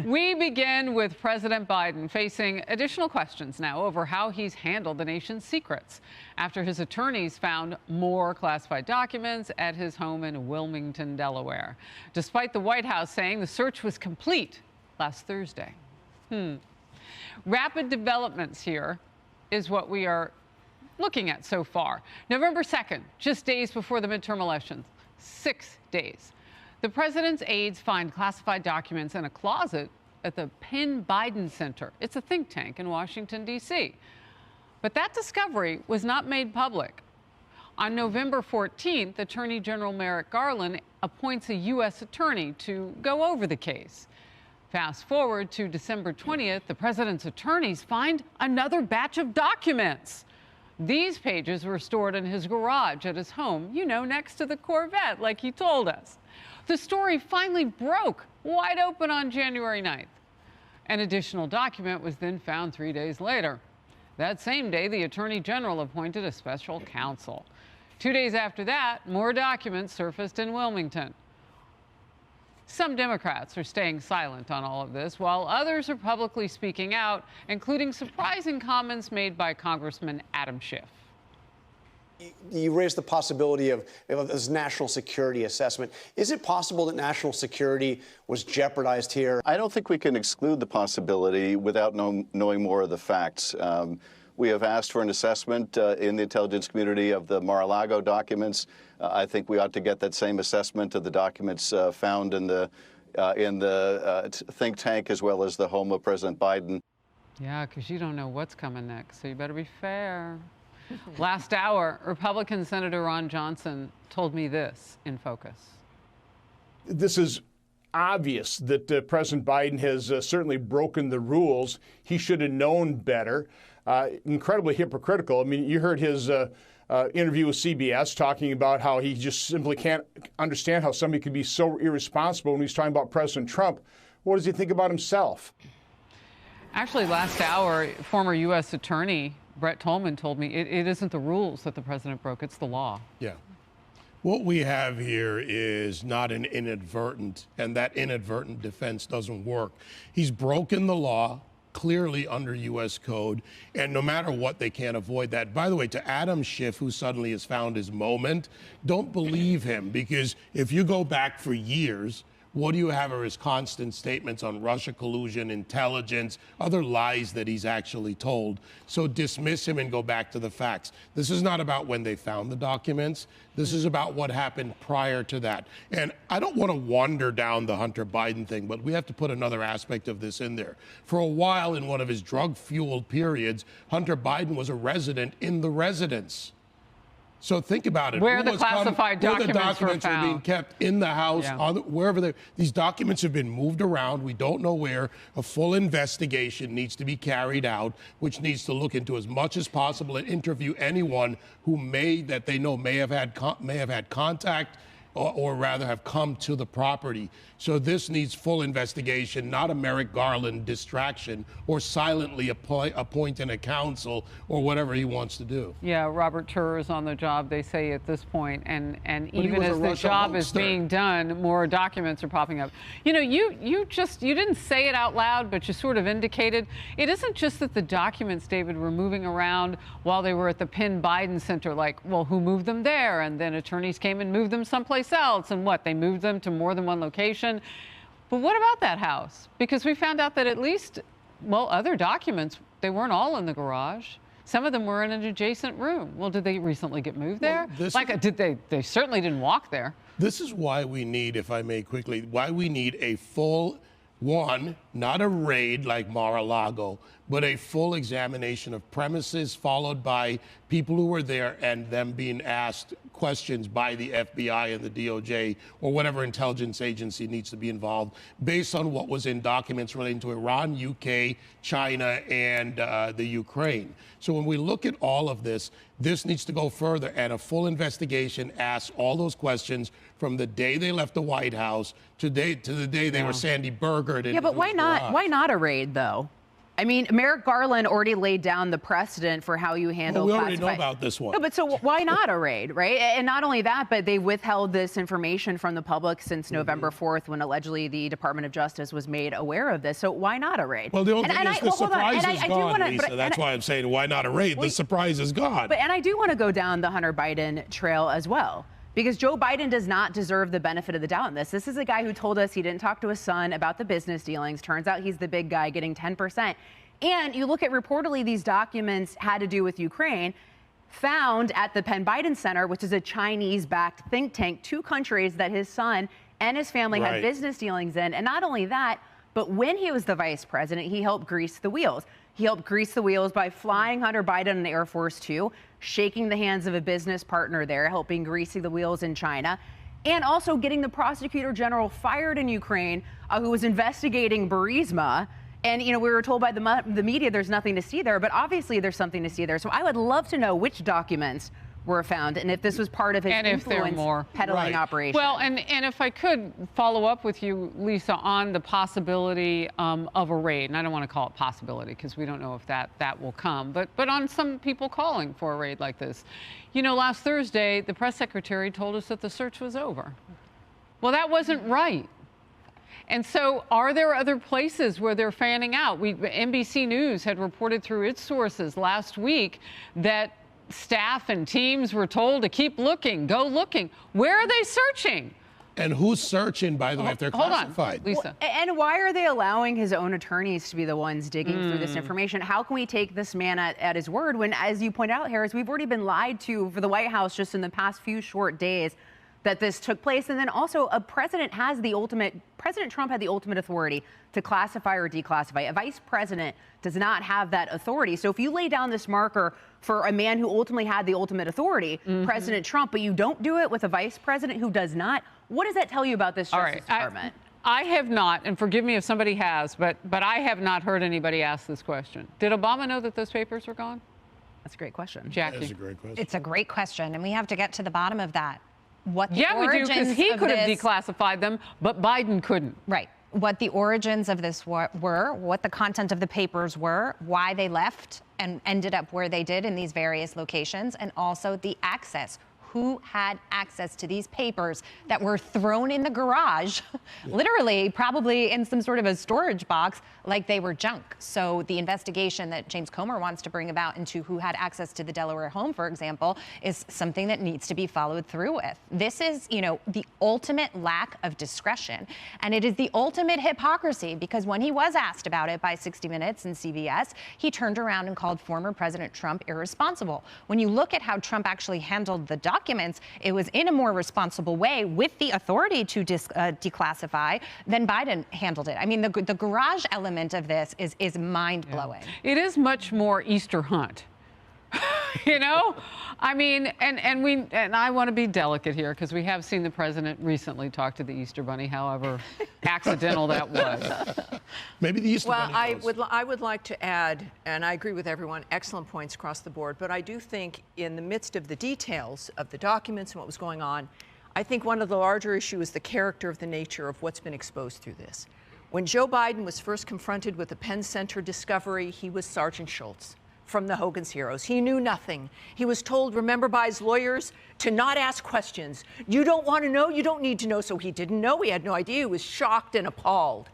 We begin with President Biden facing additional questions now over how he's handled the nation's secrets after his attorneys found more classified documents at his home in Wilmington, Delaware, despite the White House saying the search was complete last Thursday. Rapid developments here is what we are looking at so far. November 2nd, just days before the midterm elections, 6 days. The president's aides find classified documents in a closet at the Penn Biden Center. It's a think tank in Washington, D.C. But that discovery was not made public. On November 14th, Attorney General Merrick Garland appoints a U.S. attorney to go over the case. Fast forward to December 20th, the president's attorneys find another batch of documents. These pages were stored in his garage at his home, you know, next to the Corvette, like he told us. The story finally broke wide open on January 9th. An additional document was then found 3 days later. That same day, the Attorney General appointed a special counsel. 2 days after that, more documents surfaced in Wilmington. Some Democrats are staying silent on all of this, while others are publicly speaking out, including surprising comments made by Congressman Adam Schiff. You raised the possibility of this national security assessment. Is it possible that national security was jeopardized here? I don't think we can exclude the possibility without knowing more of the facts. We have asked for an assessment in the intelligence community of the Mar-a-Lago documents. I think we ought to get that same assessment of the documents found in the think tank as well as the home of President Biden. Yeah, because you don't know what's coming next, so you better be fair. Last hour, Republican Senator Ron Johnson told me this in Focus. This is obvious that President Biden has certainly broken the rules. He should have known better. Incredibly hypocritical. I mean, you heard his interview with CBS talking about how he just simply can't understand how somebody could be so irresponsible when he's talking about President Trump. What does he think about himself? Actually, last hour, former U.S. Attorney Brett Tolman told me it isn't the rules that the president broke, it's the law. Yeah. What we have here is not an inadvertent, and that inadvertent defense doesn't work. He's broken the law clearly under U.S. code, and no matter what, they can't avoid that. By the way, to Adam Schiff, who suddenly has found his moment, don't believe him, because if you go back for years, what do you have are his constant statements on Russia collusion, intelligence, other lies that he's actually told. So dismiss him and go back to the facts. This is not about when they found the documents. This is about what happened prior to that. And I don't want to wander down the Hunter Biden thing, but we have to put another aspect of this in there. For a while, in one of his drug-fueled periods, Hunter Biden was a resident in the residence. So think about it. Where the classified documents were found. Being kept in the house, Yeah. wherever these documents have been moved around. We don't know where. A full investigation needs to be carried out, which needs to look into as much as possible and interview anyone who may have had contact or rather have come to the property. So this needs full investigation, not a Merrick Garland distraction or silently appointing a counsel or whatever he wants to do. Yeah, Robert Turr is on the job, they say, at this point, and even as the job is being done, more documents are popping up. You know, you didn't say it out loud, but you sort of indicated it isn't just that the documents, David, were moving around while they were at the Penn Biden Center, like, well, who moved them there? And then attorneys came and moved them someplace else, and what, they moved them to more than one location? But what about that house? Because we found out that at least, well, other documents, they weren't all in the garage. Some of them were in an adjacent room. Well, did they recently get moved there? They certainly didn't walk there. This is why we need, if I may quickly, why we need a full one, not a raid like Mar-a-Lago, but a full examination of premises followed by people who were there and them being asked questions by the FBI and the DOJ or whatever intelligence agency needs to be involved based on what was in documents relating to Iran, UK, China, and the Ukraine. So when we look at all of this, this needs to go further, and a full investigation asks all those questions from the day they left the White House to the day they were Sandy Bergered. Yeah, but why not a raid, though? I mean, Merrick Garland already laid down the precedent for how you handle we already know about this one. No, but so why not a raid, right? And not only that, but they withheld this information from the public since November 4th, when allegedly the Department of Justice was made aware of this. So why not a raid? Well, the only thing is the surprise is gone, Lisa. That's why I'm saying why not a raid? The surprise is gone. And I do want to go down the Hunter Biden trail as well, because Joe Biden does not deserve the benefit of the doubt in this. This is a guy who told us he didn't talk to his son about the business dealings. Turns out he's the big guy getting 10%. And you look at, reportedly, these documents had to do with Ukraine, found at the Penn Biden Center, which is a Chinese-backed think tank, 2 countries that his son and his family had business dealings in. And not only that, but when he was the vice president, he helped grease the wheels. He helped grease the wheels by flying Hunter Biden on Air Force 2, shaking the hands of a business partner there, helping greasing the wheels in China, and also getting the prosecutor general fired in Ukraine, who was investigating Burisma. And, you know, we were told by the media there's nothing to see there, but obviously there's something to see there. So I would love to know which documents were found and if this was part of his influence peddling operation. Well, and if I could follow up with you, Lisa, on the possibility of a raid, and I don't want to call it possibility because we don't know if that will come, but on some people calling for a raid like this. You know, last Thursday, the press secretary told us that the search was over. Well, that wasn't right. And so are there other places where they're fanning out? NBC News had reported through its sources last week that staff and teams were told to keep looking, go looking. Where are they searching? And who's searching, by the way, if they're classified? Hold on, Lisa. And why are they allowing his own attorneys to be the ones digging through this information? How can we take this man at his word when, as you point out, Harris, we've already been lied to for the White House just in the past few short days that this took place. And then also President Trump had the ultimate authority to classify or declassify. A vice president does not have that authority. So if you lay down this marker for a man who ultimately had the ultimate authority, President Trump, but you don't do it with a vice president who does not, what does that tell you about this Justice Department? I have not, and forgive me if somebody has, but I have not heard anybody ask this question. Did Obama know that those papers were gone? That's a great question. Jackie. That's a great question. It's a great question, and we have to get to the bottom of that. What the yeah, we do, because he could have declassified them, but Biden couldn't. Right. What the origins of this were, what the content of the papers were, why they left and ended up where they did in these various locations, and also the access. Who had access to these papers that were thrown in the garage, literally, probably in some sort of a storage box, like they were junk. So the investigation that James Comer wants to bring about into who had access to the Delaware home, for example, is something that needs to be followed through with. This is, you know, the ultimate lack of discretion. And it is the ultimate hypocrisy, because when he was asked about it by 60 Minutes and CBS, he turned around and called former President Trump irresponsible. When you look at how Trump actually handled the documents, it was in a more responsible way with the authority to declassify than Biden handled it. I mean, the garage element of this is mind-blowing. Yeah. It is much more Easter hunt. You know, I mean, and I want to be delicate here because we have seen the president recently talk to the Easter Bunny, however accidental that was. Maybe the Easter Bunny. I would like to add, and I agree with everyone, excellent points across the board, but I do think in the midst of the details of the documents and what was going on, I think one of the larger issues is the character of the nature of what's been exposed through this. When Joe Biden was first confronted with the Penn Center discovery, he was Sergeant Schultz from the Hogan's Heroes. He knew nothing. He was told, remember, by his lawyers to not ask questions. You don't want to know, you don't need to know. So he didn't know, he had no idea, he was shocked and appalled.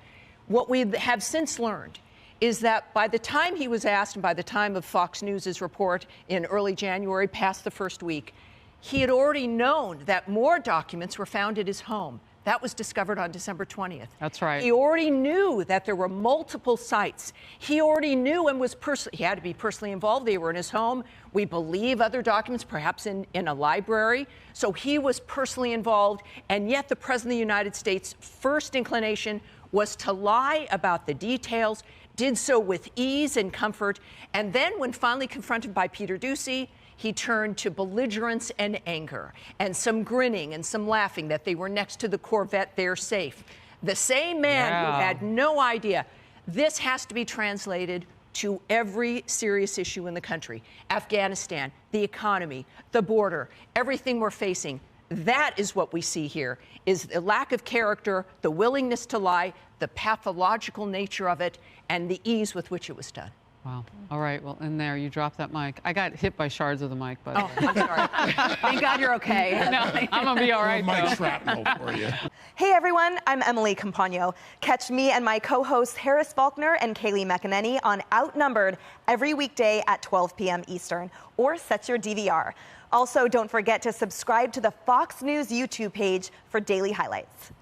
What we have since learned is that by the time he was asked, and by the time of Fox News' report in early January, past the first week, he had already known that more documents were found at his home. That was discovered on December 20th. That's right. He already knew that there were multiple sites. He already knew and was he had to be personally involved. They were in his home. We believe other documents, perhaps in a library. So he was personally involved. And yet the President of the United States' first inclination was to lie about the details, did so with ease and comfort. And then when finally confronted by Peter Doocy, he turned to belligerence and anger and some grinning and some laughing that they were next to the Corvette, they're safe. The same man who had no idea. This has to be translated to every serious issue in the country. Afghanistan, the economy, the border, everything we're facing. That is what we see here, is the lack of character, the willingness to lie, the pathological nature of it, and the ease with which it was done. Wow. All right. Well, in there, you dropped that mic. I got hit by shards of the mic, but. Oh, I'm sorry. Thank God you're okay. No, I'm going to be all right, Mike though. Shrapnel for you. Hey everyone, I'm Emily Campagno. Catch me and my co-hosts Harris Faulkner and Kaylee McEnany on Outnumbered every weekday at 12 p.m. Eastern, or set your DVR. Also, don't forget to subscribe to the Fox News YouTube page for daily highlights.